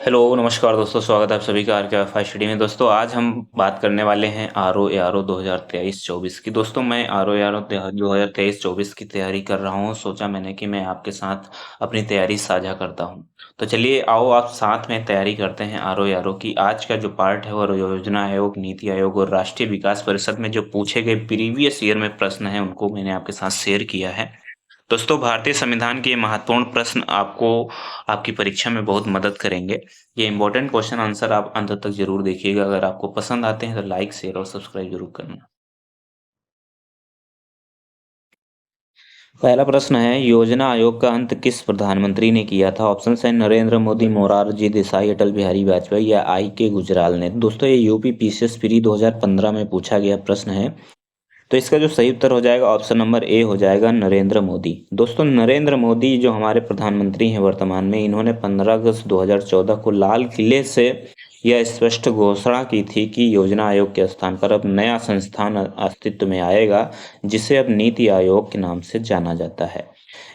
Hello नमस्कार दोस्तों, स्वागत है आप सभी का आर के एफ स्टडी में। दोस्तों आज हम बात करने वाले हैं आर ओ 2023-24 की। दोस्तों मैं आर ओ 2023-24 की तैयारी कर रहा हूँ। सोचा मैंने कि मैं आपके साथ अपनी तैयारी साझा करता हूँ। तो चलिए आओ आप साथ में तैयारी करते हैं आर ओ की। आज का जो पार्ट है वो योजना आयोग, नीति आयोग और राष्ट्रीय विकास परिषद में जो पूछे गए प्रीवियस ईयर में प्रश्न हैं उनको मैंने आपके साथ शेयर किया है। दोस्तों भारतीय संविधान के ये महत्वपूर्ण प्रश्न आपको आपकी परीक्षा में बहुत मदद करेंगे। ये इंपॉर्टेंट क्वेश्चन आंसर आप अंत तक जरूर देखिएगा। अगर आपको पसंद आते हैं तो लाइक, शेयर और सब्सक्राइब जरूर करना। पहला प्रश्न है, योजना आयोग का अंत किस प्रधानमंत्री ने किया था? ऑप्शन है नरेंद्र मोदी, मोरारजी देसाई, अटल बिहारी वाजपेयी या आई के गुजराल ने। दोस्तों ये यूपी पीसीएस प्री 2015 में पूछा गया प्रश्न है। तो इसका जो सही उत्तर हो जाएगा ऑप्शन नंबर ए हो जाएगा, नरेंद्र मोदी। दोस्तों नरेंद्र मोदी जो हमारे प्रधानमंत्री हैं वर्तमान में, इन्होंने 15 अगस्त 2014 को लाल किले से यह स्पष्ट घोषणा की थी कि योजना आयोग के स्थान पर अब नया संस्थान अस्तित्व में आएगा, जिसे अब नीति आयोग के नाम से जाना जाता है।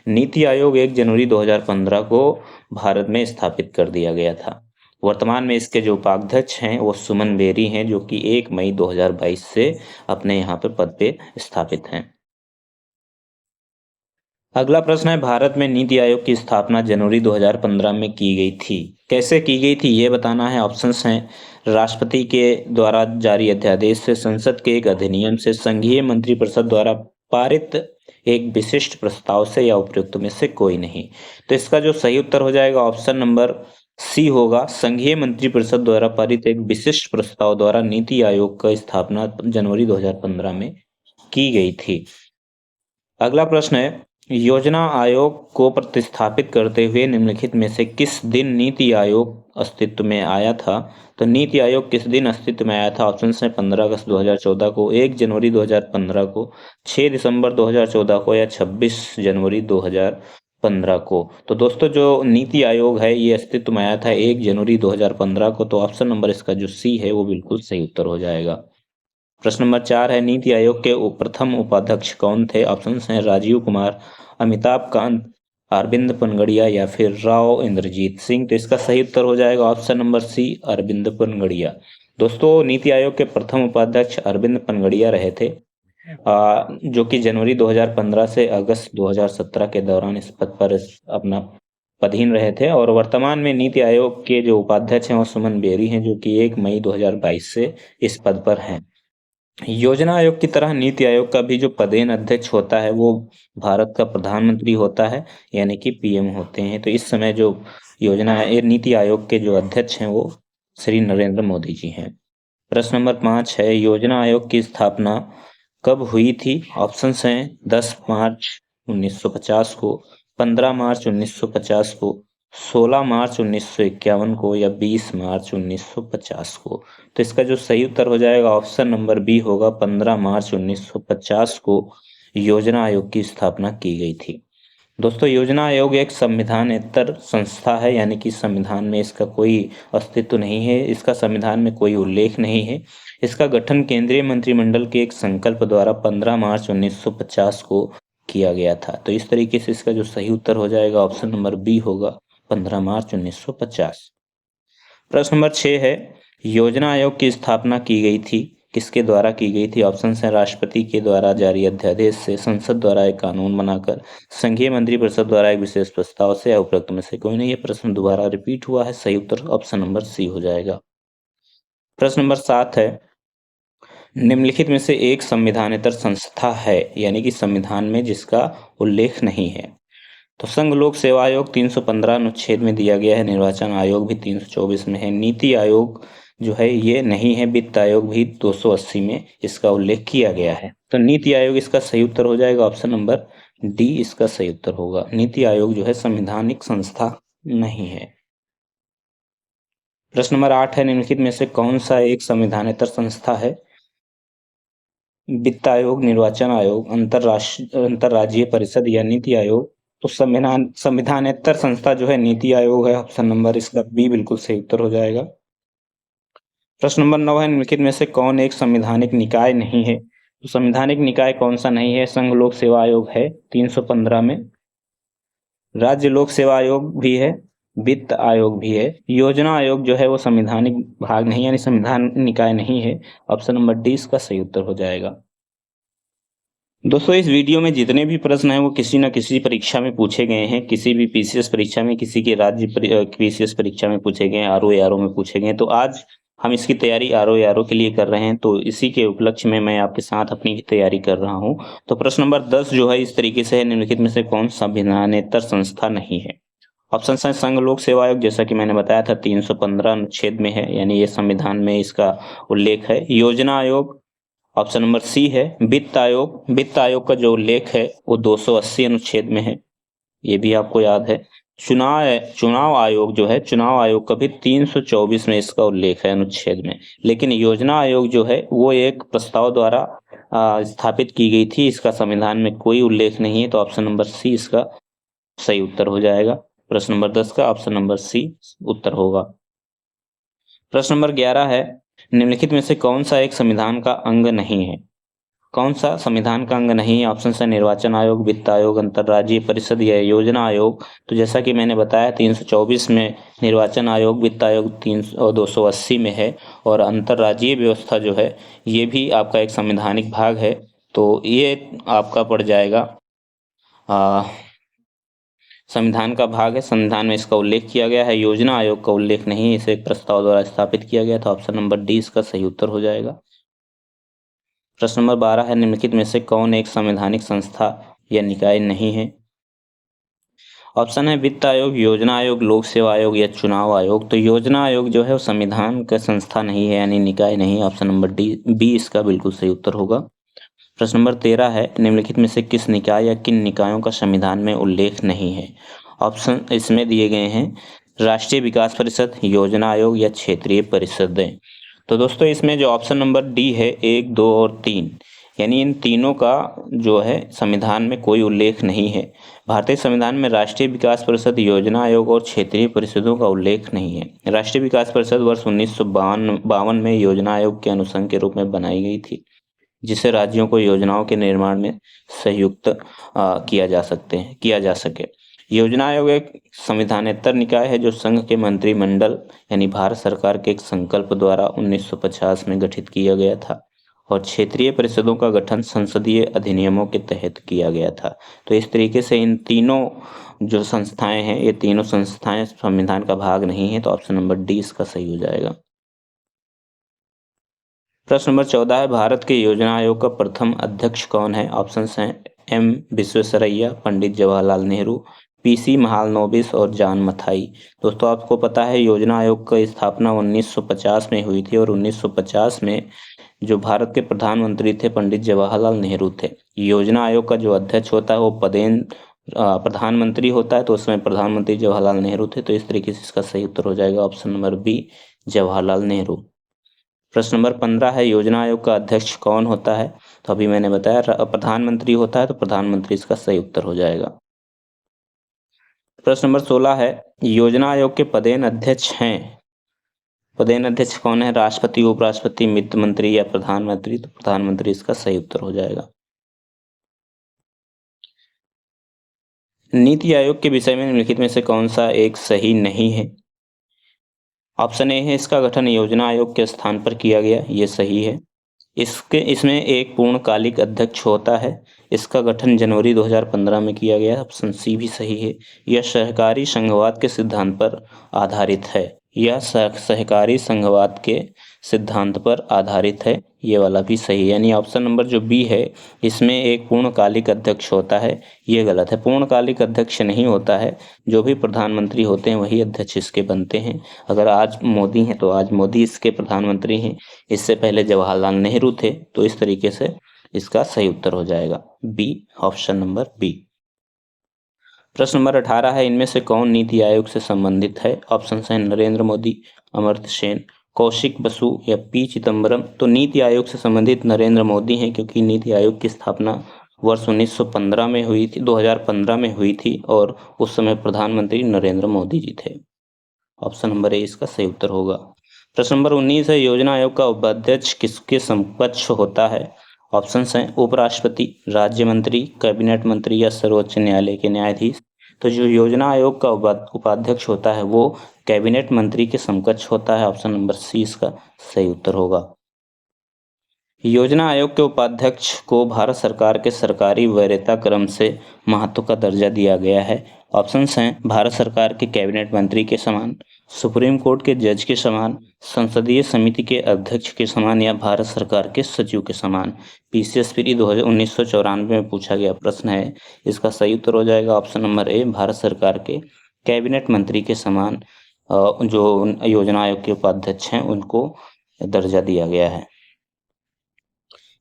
नीति आयोग 1 जनवरी 2015 को भारत में स्थापित कर दिया गया था। वर्तमान में इसके जो उपाध्यक्ष हैं वो सुमन बेरी हैं, जो कि 1 मई 2022 से अपने यहाँ पे पद पे स्थापित हैं। अगला प्रश्न है, भारत में नीति आयोग की स्थापना जनवरी 2015 में की गई थी। कैसे की गई थी ये बताना है। ऑप्शंस हैं राष्ट्रपति के द्वारा जारी अध्यादेश से, संसद के एक अधिनियम से, संघीय मंत्रिपरिषद द्वारा पारित एक विशिष्ट प्रस्ताव से या उपयुक्त में से कोई नहीं। तो इसका जो सही उत्तर हो जाएगा ऑप्शन नंबर सी होगा, संघीय मंत्रिपरिषद द्वारा पारित एक विशिष्ट प्रस्ताव द्वारा नीति आयोग का स्थापना जनवरी 2015 में की गई थी। अगला प्रश्न है, योजना आयोग को प्रतिस्थापित करते हुए निम्नलिखित में से किस दिन नीति आयोग अस्तित्व में आया था? तो नीति आयोग किस दिन अस्तित्व में आया था? ऑप्शन है 15 अगस्त 2014 को, 1 जनवरी 2015 को, 6 दिसंबर 2014 को या 26 जनवरी 2015 को। तो दोस्तों जो नीति आयोग है ये अस्तित्व में आया था 1 जनवरी 2015 को। तो ऑप्शन नंबर इसका जो सी है वो बिल्कुल सही उत्तर हो जाएगा। प्रश्न नंबर 4 है, नीति आयोग के प्रथम उपाध्यक्ष कौन थे? ऑप्शन हैं राजीव कुमार, अमिताभ कांत, अरविंद पनगड़िया या फिर राव इंद्रजीत सिंह। तो इसका सही उत्तर हो जाएगा option number C, Arvind Panagariya. दोस्तों नीति आयोग के प्रथम उपाध्यक्ष अरविंद पनगड़िया रहे थे, जो कि जनवरी 2015 से अगस्त 2017 के दौरान इस पद पर अपना पदहीन रहे थे। और वर्तमान में नीति आयोग के जो उपाध्यक्ष हैं वो सुमन बेरी हैं, जो कि 1 मई 2022 से इस पद पर हैं। योजना आयोग की तरह नीति आयोग का भी जो पदेन अध्यक्ष होता है वो भारत का प्रधानमंत्री होता है, यानी कि पीएम होते हैं। तो इस समय जो नीति आयोग के जो अध्यक्ष हैं वो श्री नरेंद्र मोदी जी हैं। प्रश्न नंबर 5 है, योजना आयोग की स्थापना कब हुई थी? ऑप्शंस हैं 10 मार्च 1950 को, 15 मार्च 1950 को, 16 मार्च 1951 को या 20 मार्च 1950 को। तो इसका जो सही उत्तर हो जाएगा ऑप्शन नंबर बी होगा, 15 मार्च 1950 को योजना आयोग की स्थापना की गई थी। दोस्तों योजना आयोग एक संविधानेतर संस्था है, यानी कि संविधान में इसका कोई अस्तित्व नहीं है, इसका संविधान में कोई उल्लेख नहीं है। इसका गठन केंद्रीय मंत्रिमंडल के एक संकल्प द्वारा 15 मार्च 1950 को किया गया था। तो इस तरीके से इसका जो सही उत्तर हो जाएगा ऑप्शन नंबर बी होगा, 15 मार्च 1950। प्रश्न नंबर 6 है, योजना आयोग की स्थापना की गई थी, किसके द्वारा की गई थी? ऑप्शन है राष्ट्रपति के द्वारा जारी अध्यादेश से, संसद द्वारा एक कानून बनाकर, संघीय मंत्रिपरिषद द्वारा एक विशेष प्रस्ताव से या उपरोक्त में से कोई नहीं। ये प्रश्न दोबारा रिपीट हुआ है, सही उत्तर ऑप्शन नंबर सी हो जाएगा। प्रश्न नंबर 7 है, निम्नलिखित में से एक संविधानेतर संस्था है, यानी कि संविधान में जिसका उल्लेख नहीं है। तो संघ लोक सेवा आयोग 315 अनुच्छेद में दिया गया है, निर्वाचन आयोग भी 324 में है, नीति आयोग जो है ये नहीं है, वित्त आयोग भी 280 में इसका उल्लेख किया गया है। तो नीति आयोग इसका सही उत्तर हो जाएगा, ऑप्शन नंबर डी इसका सही उत्तर होगा। नीति आयोग जो है संवैधानिक संस्था नहीं है। प्रश्न नंबर 8 है, निम्नलिखित में से कौन सा एक संवैधानेतर संस्था है? वित्त आयोग, निर्वाचन आयोग, अंतरराज्यीय परिषद या नीति आयोग। तो संविधानेतर संस्था जो है नीति आयोग है, ऑप्शन नंबर इसका बी बिल्कुल सही उत्तर हो जाएगा। प्रश्न नंबर 9 है, निम्नलिखित में से कौन एक संवैधानिक निकाय नहीं है? तो संवैधानिक निकाय कौन सा नहीं है? संघ लोक सेवा आयोग है 315 में, राज्य लोक सेवा आयोग भी है वित्त आयोग भी है। योजना आयोग जो है वो संवैधानिक भाग नहीं यानी संविधान निकाय नहीं है। ऑप्शन नंबर डी इसका सही उत्तर हो जाएगा। दोस्तों इस वीडियो में जितने भी प्रश्न हैं वो किसी न किसी परीक्षा में पूछे गए हैं, किसी भी पीसीएस परीक्षा में, किसी के राज्य पीसीएस परीक्षा में पूछे गए हैं, आरओ एआरओ में पूछे गए हैं। तो आज हम इसकी तैयारी आरओ एआरओ के लिए कर रहे हैं, तो इसी के उपलक्ष्य में मैं आपके साथ अपनी तैयारी कर रहा हूं। तो प्रश्न नंबर 10 जो है इस तरीके से है, निम्नलिखित में से कौन संविधानेतर संस्था नहीं है? ऑप्शन है संघ लोक सेवा आयोग, जैसा कि मैंने बताया था 315 अनुच्छेद में है, यानी ये संविधान में इसका उल्लेख है। योजना आयोग ऑप्शन नंबर सी है। वित्त आयोग, वित्त आयोग का जो उल्लेख है वो 280 अनुच्छेद में है, ये भी आपको याद है। चुनाव आयोग जो है, चुनाव आयोग का भी 324 में इसका उल्लेख है अनुच्छेद में। लेकिन योजना आयोग जो है वो एक प्रस्ताव द्वारा स्थापित की गई थी, इसका संविधान में कोई उल्लेख नहीं है। तो ऑप्शन नंबर सी इसका सही उत्तर हो जाएगा। प्रश्न नंबर 10 का ऑप्शन नंबर सी उत्तर होगा। प्रश्न नंबर 11 है, निम्नलिखित में से कौन सा एक संविधान का अंग नहीं है? कौन सा संविधान का अंग नहीं है? ऑप्शन है निर्वाचन आयोग, वित्त आयोग, अंतर्राज्यीय परिषद या योजना आयोग। तो जैसा कि मैंने बताया 324 में निर्वाचन आयोग, वित्त आयोग 280 में है, और अंतर्राज्यीय व्यवस्था जो है ये भी आपका एक संवैधानिक भाग है। तो ये आपका पड़ जाएगा संविधान का भाग है, संविधान में इसका उल्लेख किया गया है। योजना आयोग का उल्लेख नहीं है, इसे एक प्रस्ताव द्वारा स्थापित किया गया था। ऑप्शन नंबर डी इसका सही उत्तर हो जाएगा। प्रश्न नंबर 12 है, निम्नलिखित में से कौन एक संवैधानिक संस्था या निकाय नहीं है? ऑप्शन है वित्त आयोग, योजना आयोग, लोक सेवा आयोग या चुनाव आयोग। तो योजना आयोग जो है वो संविधान का संस्था नहीं है, यानी निकाय नहीं। ऑप्शन नंबर डी बी इसका बिल्कुल सही उत्तर होगा। प्रश्न नंबर 13 है, निम्नलिखित में से किस निकाय या किन निकायों का संविधान में उल्लेख नहीं है? ऑप्शन इसमें दिए गए हैं राष्ट्रीय विकास परिषद, योजना आयोग या क्षेत्रीय परिषदें। तो दोस्तों इसमें जो ऑप्शन नंबर डी है 1, 2 और 3, यानी इन तीनों का जो है संविधान में कोई उल्लेख नहीं है। भारतीय संविधान में राष्ट्रीय विकास परिषद, योजना आयोग और क्षेत्रीय परिषदों का उल्लेख नहीं है। राष्ट्रीय विकास परिषद वर्ष 1952 में योजना आयोग के अनुषंग के रूप में बनाई गई थी, जिससे राज्यों को योजनाओं के निर्माण में संयुक्त किया जा सके। योजना आयोग एक संविधानेतर निकाय है जो संघ के मंत्रिमंडल यानी भारत सरकार के एक संकल्प द्वारा 1950 में गठित किया गया था, और क्षेत्रीय परिषदों का गठन संसदीय अधिनियमों के तहत किया गया था। तो इस तरीके से इन तीनों जो संस्थाएं हैं, ये तीनों संस्थाएं संविधान का भाग नहीं है। तो ऑप्शन नंबर डी इसका सही हो जाएगा। प्रश्न नंबर 14 है, भारत के योजना आयोग का प्रथम अध्यक्ष कौन है? ऑप्शंस हैं एम विश्वेश्वरैया, पंडित जवाहरलाल नेहरू, पीसी महालनोबिस और जॉन मथाई। दोस्तों आपको पता है योजना आयोग की स्थापना 1950 में हुई थी, और 1950 में जो भारत के प्रधानमंत्री थे पंडित जवाहरलाल नेहरू थे। योजना आयोग का जो अध्यक्ष होता है वो प्रधानमंत्री होता है, तो उसमें प्रधानमंत्री जवाहरलाल नेहरू थे। तो इस तरीके से इसका सही उत्तर हो जाएगा option number B Jawaharlal Nehru. प्रश्न नंबर 15 है, योजना आयोग का अध्यक्ष कौन होता है? तो अभी मैंने बताया प्रधानमंत्री होता है, तो प्रधानमंत्री इसका सही उत्तर हो जाएगा। प्रश्न नंबर 16 है, योजना आयोग के पदेन अध्यक्ष हैं। पदेन अध्यक्ष कौन है? राष्ट्रपति, उपराष्ट्रपति, वित्त मंत्री या प्रधानमंत्री? तो प्रधानमंत्री इसका सही उत्तर हो जाएगा। नीति आयोग के विषय में निम्नलिखित में से कौन सा एक सही नहीं है? ऑप्शन ए है इसका गठन योजना आयोग के स्थान पर किया गया, ये सही है। इसमें एक पूर्णकालिक अध्यक्ष होता है, इसका गठन जनवरी 2015 में किया गया। ऑप्शन सी भी सही है। यह सहकारी संघवाद के सिद्धांत पर आधारित है, यह सहकारी संघवाद के सिद्धांत पर आधारित है, ये वाला भी सही है। यानी ऑप्शन नंबर जो बी है इसमें एक पूर्णकालिक अध्यक्ष होता है, ये गलत है। पूर्णकालिक अध्यक्ष नहीं होता है, जो भी प्रधानमंत्री होते हैं वही अध्यक्ष इसके बनते हैं। अगर आज मोदी हैं तो आज मोदी इसके प्रधानमंत्री हैं, इससे पहले जवाहरलाल नेहरू थे। तो इस तरीके से इसका सही उत्तर हो जाएगा बी, ऑप्शन नंबर बी। प्रश्न नंबर 18 है, इनमें से कौन नीति आयोग से संबंधित है? ऑप्शन है नरेंद्र मोदी, अमर्त्य सेन, कौशिक बसु या पी चिदम्बरम। तो नीति आयोग से संबंधित नरेंद्र मोदी हैं, क्योंकि नीति आयोग की स्थापना वर्ष 1915 में हुई थी, 2015 में हुई थी, और उस समय प्रधानमंत्री नरेंद्र मोदी जी थे। ऑप्शन नंबर ए इसका सही उत्तर होगा। प्रश्न नंबर 19 है, योजना आयोग का उपाध्यक्ष किसके समकक्ष होता है? ऑप्शन हैं उपराष्ट्रपति, राज्य मंत्री, कैबिनेट मंत्री या सर्वोच्च न्यायालय के न्यायाधीश। तो जो योजना आयोग का उपाध्यक्ष होता है वो कैबिनेट मंत्री के समकक्ष होता है। ऑप्शन नंबर सी इसका सही उत्तर होगा। योजना आयोग के उपाध्यक्ष को भारत सरकार के सरकारी वरीयता क्रम से महत्व का दर्जा दिया गया है। ऑप्शंस हैं भारत सरकार के कैबिनेट मंत्री के समान, सुप्रीम कोर्ट के जज के समान, संसदीय समिति के अध्यक्ष के समान या भारत सरकार के सचिव के समान। पीसीएस प्री 1994 में पूछा गया प्रश्न है। इसका सही उत्तर हो जाएगा ऑप्शन नंबर ए, भारत सरकार के कैबिनेट मंत्री के समान जो योजना आयोग के उपाध्यक्ष हैं उनको दर्जा दिया गया है।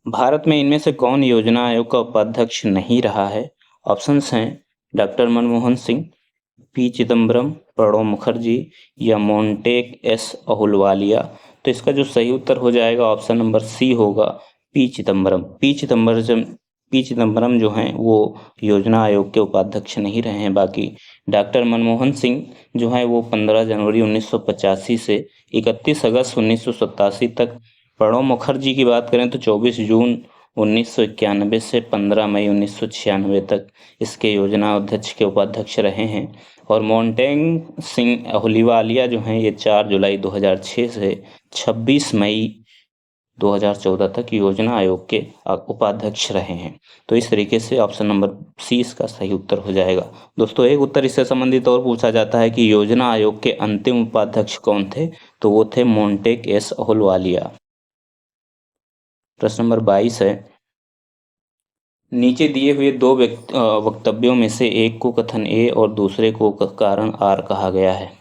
भारत में इनमें से कौन योजना आयोग का उपाध्यक्ष नहीं रहा है? ऑप्शंस हैं डॉक्टर मनमोहन सिंह, पी चिदम्बरम, प्रणब मुखर्जी या मोंटेक एस अहलुवालिया। तो इसका जो सही उत्तर हो जाएगा ऑप्शन नंबर सी होगा, पी चिदम्बरम। पी चिदम्बरम जो हैं वो योजना आयोग के उपाध्यक्ष नहीं रहे हैं। बाकी डॉक्टर मनमोहन सिंह जो हैं वो 15 जनवरी 1985 से 31 अगस्त 1987 तक, प्रणब मुखर्जी की बात करें तो 24 जून 1991 से 15 मई 1996 तक इसके योजना अध्यक्ष के उपाध्यक्ष रहे हैं। और मोंटेग सिंह अहलुवालिया जो हैं ये 4 जुलाई 2006 से 26 मई 2014 तक योजना आयोग के उपाध्यक्ष रहे हैं। तो इस तरीके से ऑप्शन नंबर सी इसका सही उत्तर हो जाएगा। दोस्तों एक उत्तर इससे संबंधित और पूछा जाता है कि योजना आयोग के अंतिम उपाध्यक्ष कौन थे? तो वो थे मोंटेक एस अहलुवालिया। प्रश्न नंबर 22 है, नीचे दिए हुए दो वक्तव्यों में से एक को कथन ए और दूसरे को कारण आर कहा गया है।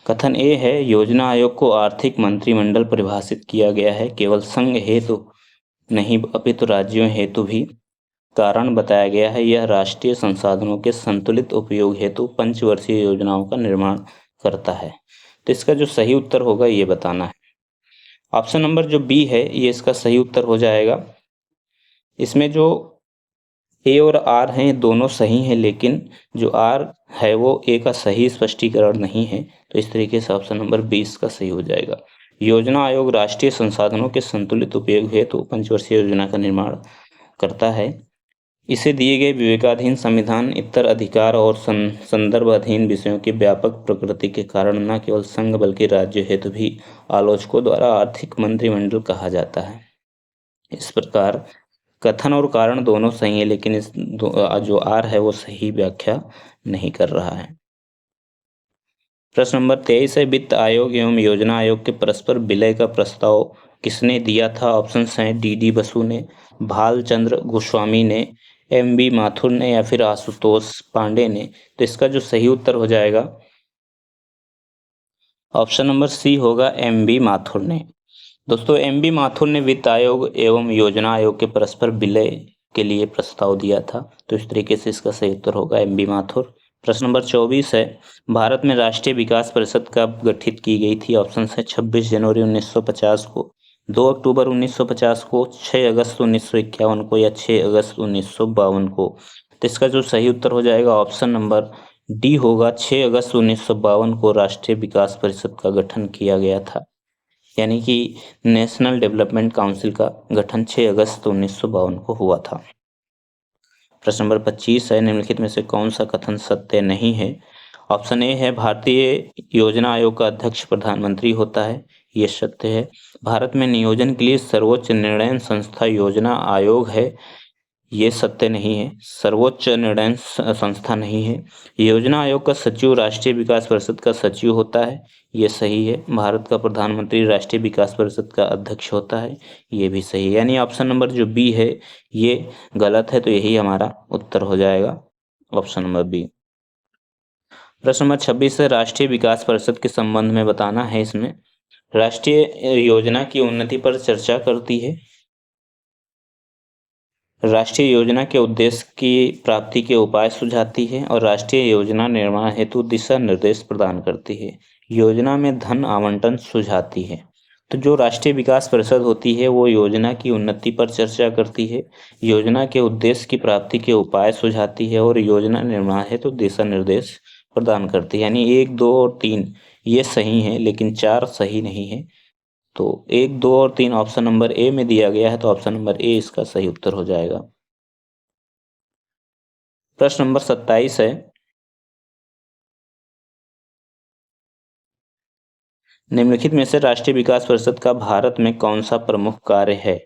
कथन ए है, योजना आयोग को आर्थिक मंत्रिमंडल परिभाषित किया गया है, केवल संघ हेतु नहीं अपितु राज्यों हेतु भी। कारण बताया गया है, यह राष्ट्रीय संसाधनों के संतुलित उपयोग हेतु पंचवर्षीय योजनाओं का निर्माण करता है। तो इसका जो सही उत्तर होगा ये बताना है। ऑप्शन नंबर जो बी है ये इसका सही उत्तर हो जाएगा। इसमें जो ए और आर हैं दोनों सही हैं, लेकिन जो आर है वो ए का सही स्पष्टीकरण नहीं है। तो इस तरीके से ऑप्शन नंबर 20 का सही हो जाएगा। योजना आयोग राष्ट्रीय संसाधनों के संतुलित उपयोग हेतु तो पंचवर्षीय योजना का निर्माण करता है। इसे दिए गए विवेकाधीन संविधान, इतर अधिकार और संदर्भ अधीन विषयों की व्यापक प्रकृति के कारण न केवल संघ बल्कि राज्य हेतु भी आलोचकों द्वारा आर्थिक मंत्रिमंडल कहा जाता है। इस प्रकार कथन और कारण दोनों सही है, लेकिन जो आर है वो सही व्याख्या नहीं कर रहा है। प्रश्न नंबर 23 है, वित्त आयोग एवं योजना आयोग के परस्पर विलय का प्रस्ताव किसने दिया था? ऑप्शंस हैं डी बसु ने, भालचंद्र गोस्वामी ने, एम बी माथुर ने या फिर आशुतोष पांडे ने। तो इसका जो सही उत्तर हो जाएगा ऑप्शन नंबर सी होगा, एम बी माथुर ने। दोस्तों एम बी माथुर ने वित्त आयोग एवं योजना आयोग के परस्पर विलय के लिए प्रस्ताव दिया था। तो इस तरीके से इसका सही उत्तर होगा एम बी माथुर। प्रश्न नंबर 24 है, भारत में राष्ट्रीय विकास परिषद कब गठित की गई थी? ऑप्शन है 26 जनवरी 1950 को, 2 अक्टूबर 1950 को, 6 अगस्त 1951 को या 6 अगस्त 1952 को। तो इसका जो सही उत्तर हो जाएगा ऑप्शन नंबर डी होगा, 6 अगस्त 1952 को राष्ट्रीय विकास परिषद का गठन किया गया था। यानी कि नेशनल डेवलपमेंट काउंसिल का गठन 6 अगस्त 1952 को हुआ था। प्रश्न नंबर 25 है, निम्नलिखित में से कौन सा कथन सत्य नहीं है? ऑप्शन ए है, भारतीय योजना आयोग का अध्यक्ष प्रधानमंत्री होता है, ये सत्य है। भारत में नियोजन के लिए सर्वोच्च निर्णय संस्था योजना आयोग है, ये सत्य नहीं है। सर्वोच्च निर्णय संस्था नहीं है। योजना आयोग का सचिव राष्ट्रीय विकास परिषद का सचिव होता है, ये सही है। भारत का प्रधानमंत्री राष्ट्रीय विकास परिषद का अध्यक्ष होता है, ये भी सही है। यानी ऑप्शन नंबर जो बी है ये गलत है, तो यही हमारा उत्तर हो जाएगा ऑप्शन नंबर बी। प्रश्न नंबर 26 है, राष्ट्रीय विकास परिषद के संबंध में बताना है। इसमें राष्ट्रीय योजना की उन्नति पर चर्चा करती है, राष्ट्रीय योजना के उद्देश्य की प्राप्ति के उपाय सुझाती है और राष्ट्रीय योजना निर्माण हेतु दिशा निर्देश प्रदान करती है। योजना में धन आवंटन सुझाती है। तो जो राष्ट्रीय विकास परिषद होती है वो योजना की उन्नति पर चर्चा करती है, योजना के उद्देश्य की प्राप्ति के उपाय सुझाती है और योजना निर्माण हेतु दिशा निर्देश प्रदान करती है। यानी 1, 2 और 3 ये सही है, लेकिन 4 सही नहीं है। तो 1, 2 और 3 ऑप्शन नंबर ए में दिया गया है, तो ऑप्शन नंबर ए इसका सही उत्तर हो जाएगा। प्रश्न नंबर 27 है, निम्नलिखित में से राष्ट्रीय विकास परिषद का भारत में कौन सा प्रमुख कार्य है?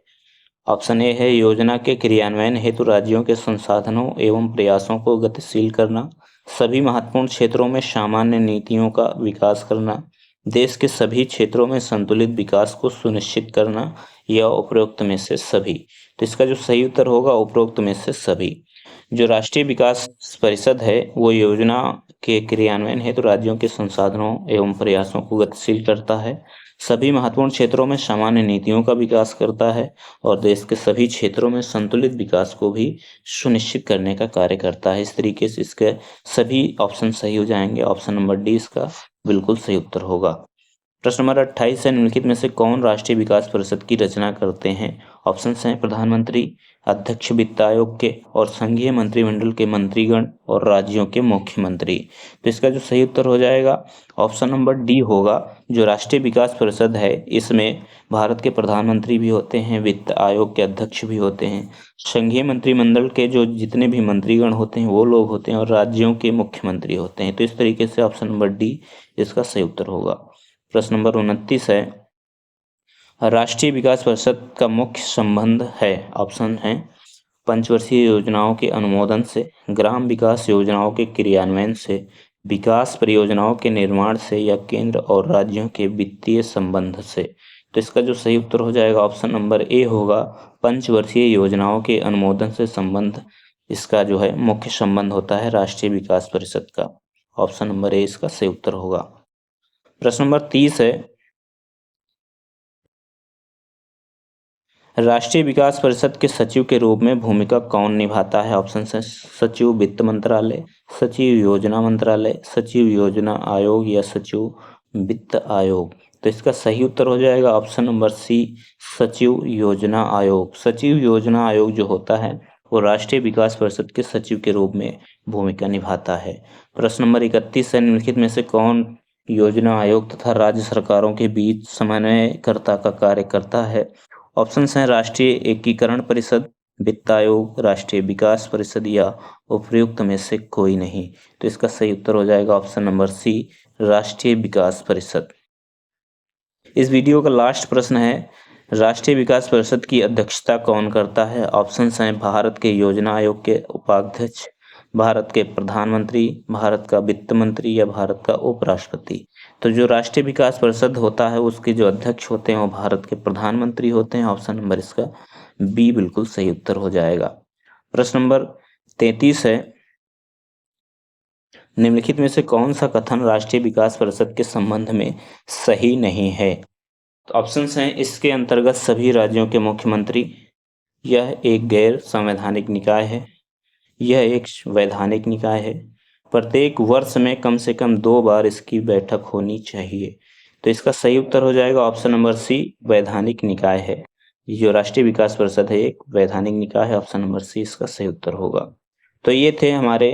ऑप्शन ए है योजना के क्रियान्वयन हेतु राज्यों के संसाधनों एवं प्रयासों को गतिशील करना, सभी महत्वपूर्ण क्षेत्रों में सामान्य नीतियों का विकास करना, देश के सभी क्षेत्रों में संतुलित विकास को सुनिश्चित करना, या उपरोक्त में से सभी। तो इसका जो सही उत्तर होगा उपरोक्त में से सभी। जो राष्ट्रीय विकास परिषद है वो योजना के क्रियान्वयन हेतु राज्यों के संसाधनों एवं प्रयासों को गतिशील करता है, सभी महत्वपूर्ण क्षेत्रों में सामान्य नीतियों का विकास करता है और देश के सभी क्षेत्रों में संतुलित विकास को भी सुनिश्चित करने का कार्य करता है। इस तरीके से इसके सभी ऑप्शन सही हो जाएंगे। ऑप्शन नंबर डी इसका बिल्कुल सही उत्तर होगा। प्रश्न नंबर 28 है, निम्नलिखित में से कौन राष्ट्रीय विकास परिषद की रचना करते हैं? ऑप्शंस हैं प्रधानमंत्री, अध्यक्ष वित्त आयोग के और संघीय मंत्रिमंडल के मंत्रीगण और राज्यों के मुख्यमंत्री। तो इसका जो सही उत्तर हो जाएगा ऑप्शन नंबर डी होगा। जो राष्ट्रीय विकास परिषद है इसमें भारत के प्रधानमंत्री भी होते हैं, वित्त आयोग के अध्यक्ष भी होते हैं, संघीय मंत्रिमंडल के जो जितने भी मंत्रीगण होते हैं वो लोग होते हैं और राज्यों के मुख्यमंत्री होते हैं। तो इस तरीके से ऑप्शन नंबर डी इसका सही उत्तर होगा। प्रश्न नंबर 29 है, राष्ट्रीय विकास परिषद का मुख्य संबंध है। ऑप्शन है पंचवर्षीय योजनाओं के अनुमोदन से, ग्राम विकास योजनाओं के क्रियान्वयन से, विकास परियोजनाओं के निर्माण से, या केंद्र और राज्यों के वित्तीय संबंध से। तो इसका जो सही उत्तर हो जाएगा ऑप्शन नंबर ए होगा, पंचवर्षीय योजनाओं के अनुमोदन से संबंध इसका जो है मुख्य संबंध होता है राष्ट्रीय विकास परिषद का। ऑप्शन नंबर ए इसका सही उत्तर होगा। प्रश्न नंबर 30 है, राष्ट्रीय विकास परिषद के सचिव के रूप में भूमिका कौन निभाता है? ऑप्शन है सचिव वित्त मंत्रालय, सचिव योजना मंत्रालय, सचिव योजना आयोग, या सचिव वित्त आयोग। तो इसका सही उत्तर हो जाएगा ऑप्शन नंबर सी, सचिव योजना आयोग। सचिव योजना आयोग जो होता है वो राष्ट्रीय विकास परिषद के सचिव के रूप में भूमिका निभाता है। प्रश्न नंबर 31 है, निम्नलिखित में से कौन योजना आयोग तथा राज्य सरकारों के बीच समन्वयकर्ता का कार्य करता है? ऑप्शंस हैं राष्ट्रीय एकीकरण परिषद, वित्त आयोग, राष्ट्रीय विकास परिषद, या उपयुक्त में से कोई नहीं। तो इसका सही उत्तर हो जाएगा ऑप्शन नंबर सी, राष्ट्रीय विकास परिषद। इस वीडियो का लास्ट प्रश्न है, राष्ट्रीय विकास परिषद की अध्यक्षता कौन करता है? ऑप्शंस हैं भारत के योजना आयोग के उपाध्यक्ष, भारत के प्रधानमंत्री, भारत का वित्त मंत्री, या भारत का उपराष्ट्रपति। तो जो राष्ट्रीय विकास परिषद होता है उसके जो अध्यक्ष होते हैं वो भारत के प्रधानमंत्री होते हैं। ऑप्शन नंबर इसका बी बिल्कुल सही उत्तर हो जाएगा। प्रश्न नंबर 33 है, निम्नलिखित में से कौन सा कथन राष्ट्रीय विकास परिषद के संबंध में सही नहीं है? तो ऑप्शंस हैं इसके अंतर्गत सभी राज्यों के मुख्यमंत्री, यह एक गैर संवैधानिक निकाय है, यह एक वैधानिक निकाय है, प्रत्येक वर्ष में कम से कम 2 बार इसकी बैठक होनी चाहिए। तो इसका सही उत्तर हो जाएगा ऑप्शन नंबर सी, वैधानिक निकाय है। जो राष्ट्रीय विकास परिषद है एक वैधानिक निकाय है। ऑप्शन नंबर सी इसका सही उत्तर होगा। तो ये थे हमारे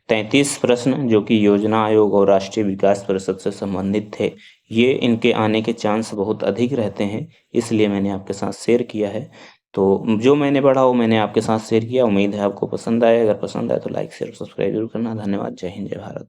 33 प्रश्न जो कि योजना आयोग और राष्ट्रीय विकास परिषद से संबंधित थे। ये इनके आने के चांस बहुत अधिक रहते हैं, इसलिए मैंने आपके साथ शेयर किया है। तो जो मैंने पढ़ा वो मैंने आपके साथ शेयर किया। उम्मीद है आपको पसंद आए। अगर पसंद आए तो लाइक शेयर सब्सक्राइब जरूर करना। धन्यवाद। जय हिंद, जय भारत।